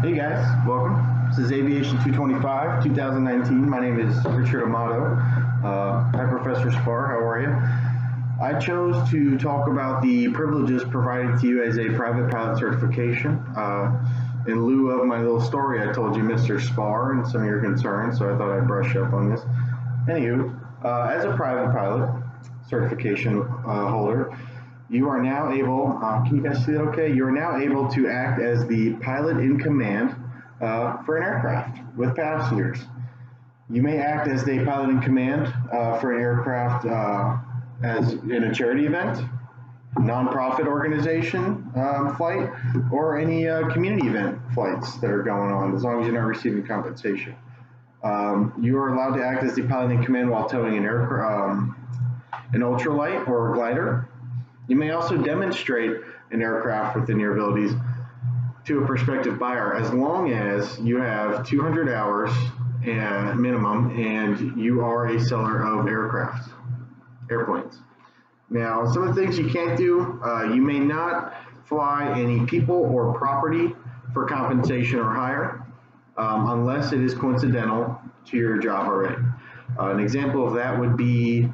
Hey guys, welcome. This is Aviation 225, 2019. My name is Richard Amato. Hi Professor Spar, how are you? I chose to talk about the privileges provided to you as a private pilot certification. In lieu of my little story I told you, Mr. Spar, and some of your concerns, so I thought I'd brush up on this. Anywho, as a private pilot certification holder, you are now able, can you guys see that okay? You are now able to act as the pilot in command for an aircraft with passengers. You may act as the pilot in command for an aircraft as in a charity event, nonprofit organization flight, or any community event flights that are going on, as long as you're not receiving compensation. You are allowed to act as the pilot in command while towing an ultralight or a glider. You may also demonstrate an aircraft within your abilities to a prospective buyer, as long as you have 200 hours minimum and you are a seller of airplanes. Now, some of the things you can't do, you may not fly any people or property for compensation or hire unless it is coincidental to your job already. An example of that would be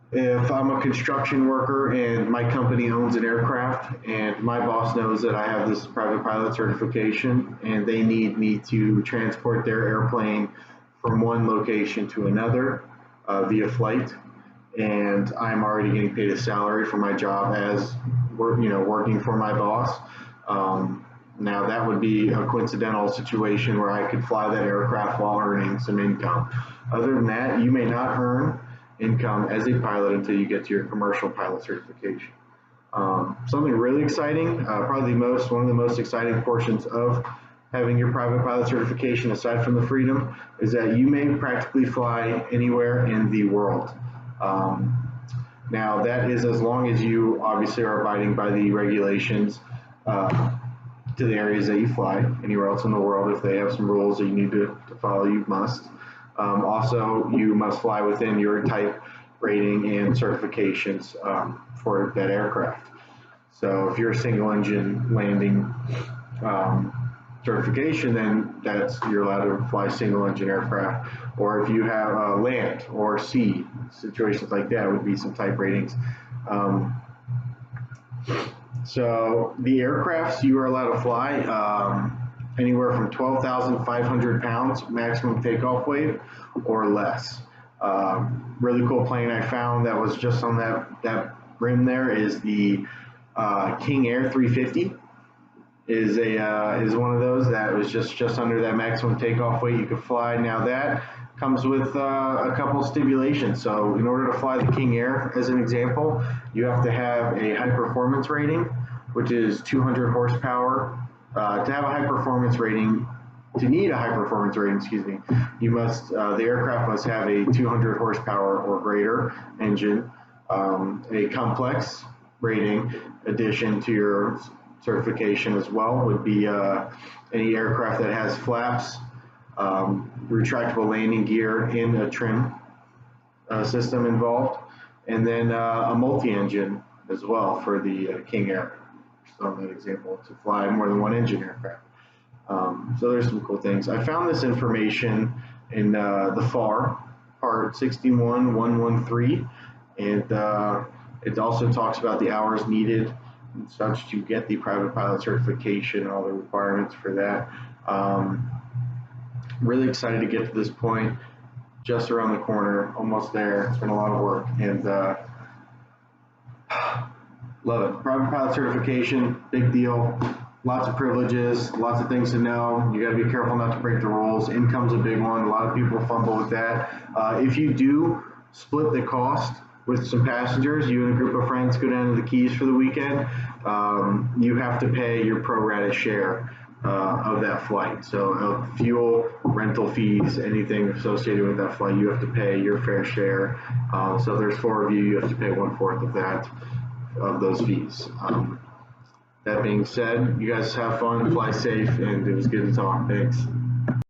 if I'm a construction worker and my company owns an aircraft and my boss knows that I have this private pilot certification and they need me to transport their airplane from one location to another via flight, and I'm already getting paid a salary for my job as working for my boss. Now that would be a coincidental situation where I could fly that aircraft while earning some income. Other than that, you may not earn income as a pilot until you get to your commercial pilot certification. Something really exciting, probably one of the most exciting portions of having your private pilot certification, aside from the freedom, is that you may practically fly anywhere in the world. Now that is as long as you obviously are abiding by the regulations to the areas that you fly. Anywhere else in the world, if they have some rules that you need to follow, you must. Also, you must fly within your type rating and certifications for that aircraft. So if you're a single engine landing certification, then you're allowed to fly single engine aircraft. Or if you have land or sea situations like that, would be some type ratings. So the aircrafts you are allowed to fly anywhere from 12,500 pounds maximum takeoff weight or less. Really cool plane I found that was just on that rim there is the King Air 350. Is one of those that was just under that maximum takeoff weight you could fly. Now that comes with a couple stipulations. So in order to fly the King Air, as an example, you have to have a high performance rating, which is 200 horsepower. To have a high performance rating, to need a high performance rating, you must the aircraft must have a 200 horsepower or greater engine, a complex rating. Addition to your certification as well would be any aircraft that has flaps, retractable landing gear, and a trim system involved, and then a multi-engine as well for the King Air. On that example, to fly more than one engine aircraft. So there's some cool things. I found this information in the FAR, part 61113, and it also talks about the hours needed and such to get the private pilot certification and all the requirements for that. Really excited to get to this point, just around the corner, almost there. It's been a lot of work, and love it. Private pilot certification, big deal. Lots of privileges, lots of things to know. You got to be careful not to break the rules. Income's a big one. A lot of people fumble with that. If you do split the cost with some passengers, you and a group of friends go down to the Keys for the weekend, you have to pay your pro rata share of that flight. So fuel, rental fees, anything associated with that flight, you have to pay your fair share. So if there's 4 of you, you have to pay 1/4 of that. Of those fees. That being said, you guys have fun, fly safe, and it was good to talk. Thanks.